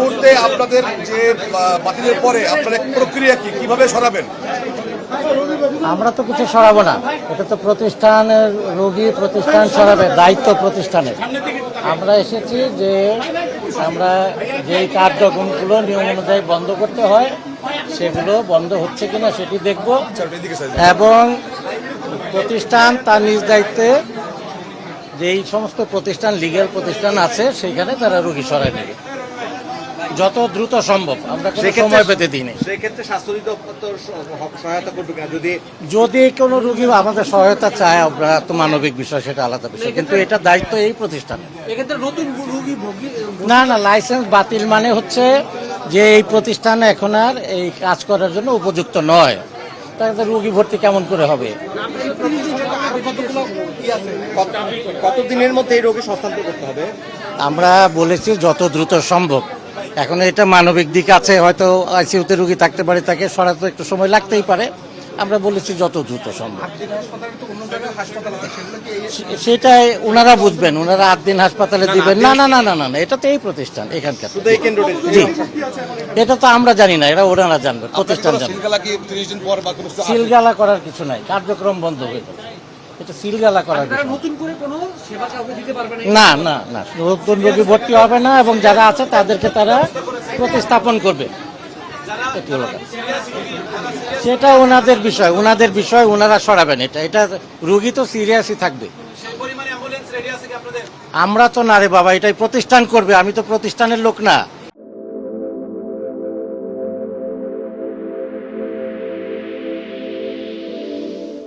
মুহূর্তে আপনাদের যে বাতিলের পরে আপনাদের প্রক্রিয়া কি, কিভাবে সরাবেন? আমরা তো কিছু সরাবো না, এটা তো প্রতিষ্ঠানের রোগী প্রতিষ্ঠান সরাবে, দায়িত্ব প্রতিষ্ঠানের। আমরা এসেছি যে আমরা যেই কার্যক্রমগুলো নিয়ম অনুযায়ী বন্ধ করতে হয় সেগুলো বন্ধ হচ্ছে কিনা সেটি দেখব, এবং প্রতিষ্ঠান তার নিজ দায়িত্বে যেই সমস্ত প্রতিষ্ঠান লিগ্যাল প্রতিষ্ঠান আছে সেখানে তারা রোগী সরাই নেবে যত দ্রুত সম্ভব। আমরা কোনো সময় পেতে দিই নাই। সেক্ষেত্রে স্বাস্থ্য অধিদপ্তর সহায়তা করবে কিনা? যদি কোনো রোগী আমাদের সহায়তা চায়, আমরা তো মানবিক বিষয়, সেটা আলাদা বিষয়, কিন্তু এটা দায়িত্ব এই প্রতিষ্ঠানের। না না, লাইসেন্স বাতিল মানে হচ্ছে যে এই প্রতিষ্ঠান এখন আর এই কাজ করার জন্য উপযুক্ত নয়, তাহলে রোগী ভর্তি কেমন করে হবে? কতদিনের মধ্যে এই রোগী হস্তান্তর করতে হবে? আমরা বলেছি যত দ্রুত সম্ভব। এখন এটা মানবিক দিক আছে, হয়তো আইসিইউতে রোগী থাকতে পারে, তাকে সরাতে একটু সময় লাগতেই পারে। আমরা বলেছি যত দ্রুত সম্ভব। সেটাই ওনারা বুঝবেন, ওনারা 8 দিন হাসপাতালে দিবেন। না না না না না না, এটা তো এই প্রতিষ্ঠান এখানকার। জি, এটা তো আমরা জানি না, এটা ওনারা জানবে, প্রতিষ্ঠান জানবে। সিলগালা করার কিছু নাই, কার্যক্রম বন্ধ হয়ে যাবে। এটা সিলগালা করার কিছু না। না না, নতুন রোগী ভর্তি হবে না, এবং যারা আছে তাদেরকে তারা প্রতিস্থাপন করবে। সেটা ওনাদের বিষয়, ওনারা সরাবেন। এটা রোগী তো সিরিয়াসই থাকবে। আমরা তো না রে বাবা, এটাই প্রতিষ্ঠান করবে, আমি তো প্রতিষ্ঠানের লোক না।